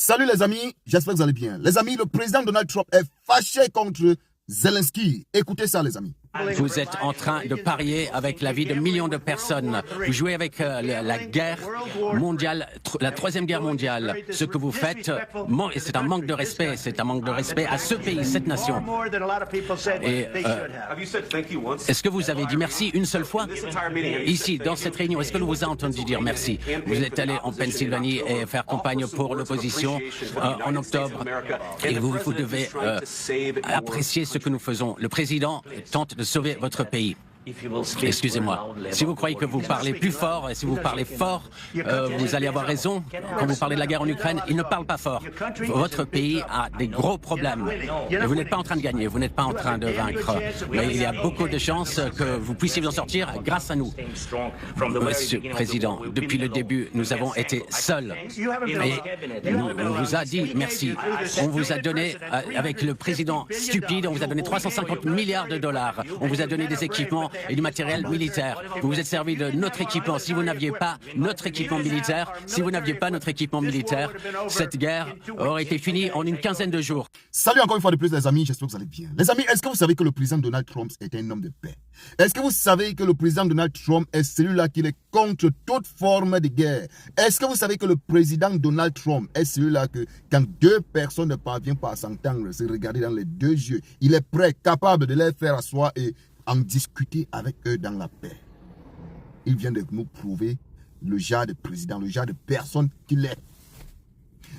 Salut les amis, j'espère que vous allez bien. Les amis, le président Donald Trump est fâché contre Zelensky. Écoutez ça les amis. Vous êtes en train de parier avec la vie de millions de personnes. Vous jouez avec la guerre mondiale, la troisième guerre mondiale. Ce que vous faites, c'est un manque de respect. C'est un manque de respect à ce pays, cette nation. Et est-ce que vous avez dit merci une seule fois ici, dans cette réunion? Est-ce que nous vous avons entendu dire merci? Vous êtes allé en Pennsylvanie et faire campagne pour l'opposition en octobre. Et vous devez apprécier ce que nous faisons. Le président tente de sauver votre pays. Excusez-moi. Si vous croyez que vous parlez plus fort, et si vous parlez fort, vous allez avoir raison. Quand vous parlez de la guerre en Ukraine, il ne parle pas fort. Votre pays a des gros problèmes. Et vous n'êtes pas en train de gagner, vous n'êtes pas en train de vaincre. Mais il y a beaucoup de chances que vous puissiez vous en sortir grâce à nous. Monsieur le Président, depuis le début, nous avons été seuls. Et on vous a dit merci. On vous a donné, avec le président stupide, on vous a donné 350 milliards de dollars. On vous a donné des équipements et du matériel militaire. Vous vous êtes servi de notre équipement. Si vous n'aviez pas notre équipement militaire, cette guerre aurait été finie en une quinzaine de jours. Salut encore une fois de plus les amis, j'espère que vous allez bien. Les amis, est-ce que vous savez que le président Donald Trump est un homme de paix? Est-ce que vous savez que le président Donald Trump est celui-là qui est contre toute forme de guerre? Est-ce que vous savez que le président Donald Trump est celui-là que quand deux personnes ne parviennent pas à s'entendre, se regarder dans les deux yeux, il est prêt, capable de les faire asseoir et en discuter avec eux dans la paix. Il vient de nous prouver le genre de président, le genre de personne qu'il est.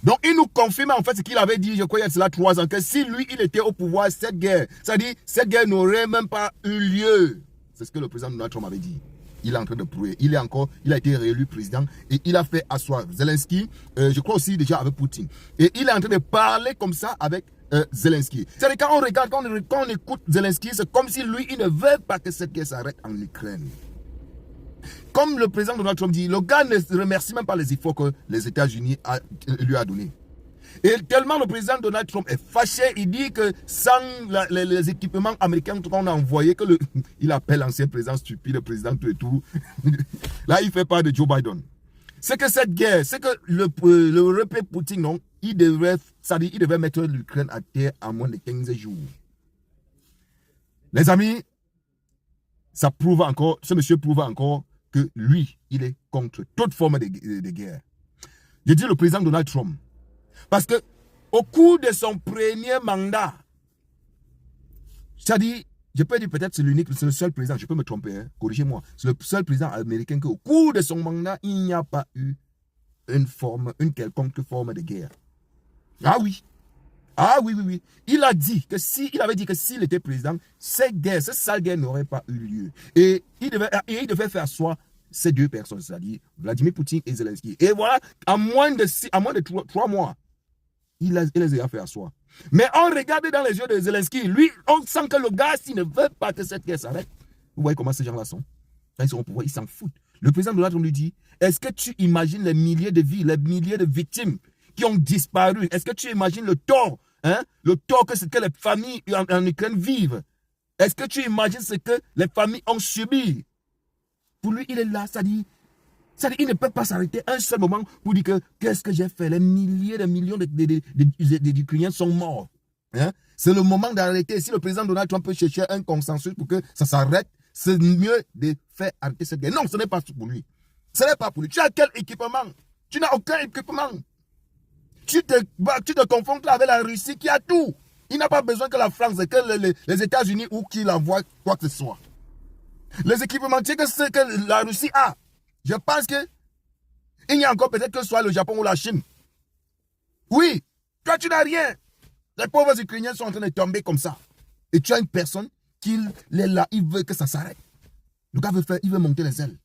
Donc, il nous confirme en fait ce qu'il avait dit, je crois il y a cela 3 ans, que si lui, il était au pouvoir, cette guerre, c'est-à-dire, cette guerre n'aurait même pas eu lieu. C'est ce que le président Donald Trump avait dit. Il est en train de prouver. Il a été réélu président et il a fait asseoir Zelensky, je crois aussi déjà avec Poutine. Et il est en train de parler comme ça avec Zelensky. C'est-à-dire quand on regarde, quand on écoute Zelensky, c'est comme si lui, il ne veut pas que cette guerre s'arrête en Ukraine. Comme le président Donald Trump dit, le gars ne remercie même pas les efforts que les États-Unis lui a donnés. Et tellement le président Donald Trump est fâché, il dit que sans les équipements américains qu'on a envoyés, que il appelle l'ancien président stupide, le président tout et tout. Là, il fait part de Joe Biden. C'est que cette guerre, c'est que le repère Poutine, non, il devait mettre l'Ukraine à terre en moins de 15 jours. Les amis, ça prouve encore, ce monsieur prouve encore que lui, il est contre toute forme de guerre. Je dis le président Donald Trump. Parce que au cours de son premier mandat, c'est-à-dire, je peux dire peut-être c'est l'unique, c'est le seul président, je peux me tromper, hein, corrigez-moi, c'est le seul président américain qu'au cours de son mandat, il n'y a pas eu une quelconque forme de guerre. Ah oui. Ah oui, oui, oui. Il avait dit que s'il était président, cette sale guerre n'aurait pas eu lieu. Et il devait faire asseoir ces deux personnes, c'est-à-dire Vladimir Poutine et Zelensky. Et voilà, à moins de 3 mois, il les a fait asseoir. Mais on regarde dans les yeux de Zelensky, lui, on sent que le gars, s'il ne veut pas que cette guerre s'arrête, vous voyez comment ces gens-là sont. Quand ils sont au pouvoir, ils s'en foutent. Le président de l'autre lui dit, est-ce que tu imagines les milliers de vies, les milliers de victimes qui ont disparu? Est-ce que tu imagines le tort, hein, le tort que les familles en Ukraine vivent? Est-ce que tu imagines ce que les familles ont subi? Pour lui, il est là, ça dit, il ne peut pas s'arrêter un seul moment pour dire que qu'est-ce que j'ai fait? Les milliers de millions d'Ukrainiens sont morts. Hein? C'est le moment d'arrêter. Si le président Donald Trump peut chercher un consensus pour que ça s'arrête, c'est mieux de faire arrêter cette guerre. Non, ce n'est pas pour lui. Ce n'est pas pour lui. Tu as quel équipement? Tu n'as aucun équipement. Tu te confrontes là avec la Russie qui a tout. Il n'a pas besoin que la France, que les États-Unis ou qu'il envoie quoi que ce soit. Les équipementiers que la Russie a, je pense que il y a encore peut-être que ce soit le Japon ou la Chine. Oui, toi tu n'as rien. Les pauvres Ukrainiens sont en train de tomber comme ça. Et tu as une personne qui est là, il veut que ça s'arrête. Le gars il veut monter les ailes.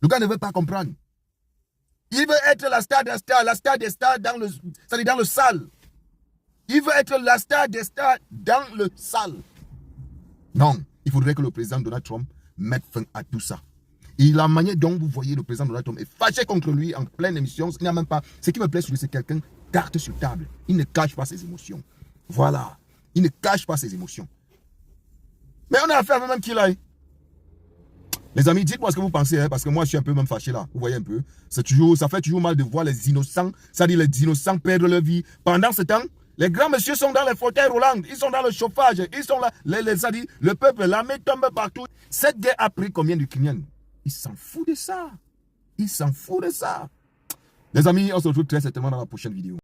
Le gars ne veut pas comprendre. Il veut être la star des stars dans le sale. Il veut être la star des stars dans le sale. Non, il faudrait que le président Donald Trump mette fin à tout ça. Et la manière dont vous voyez le président Donald Trump est fâché contre lui en pleine émission, il n'y a même pas. Ce qui me plaît sur lui, c'est quelqu'un carte sur table. Il ne cache pas ses émotions. Voilà. Il ne cache pas ses émotions. Mais on a affaire à même qu'il a. Les amis, dites-moi ce que vous pensez, hein, parce que moi, je suis un peu même fâché là. Vous voyez un peu. Ça fait toujours mal de voir les innocents, c'est-à-dire les innocents perdre leur vie. Pendant ce temps, les grands messieurs sont dans les fauteuils roulants, ils sont dans le chauffage, ils sont là. C'est-à-dire, le peuple, l'armée tombe partout. Cette guerre a pris combien d'Ukrainiens? Ils s'en foutent de ça. Ils s'en foutent de ça. Les amis, on se retrouve très certainement dans la prochaine vidéo.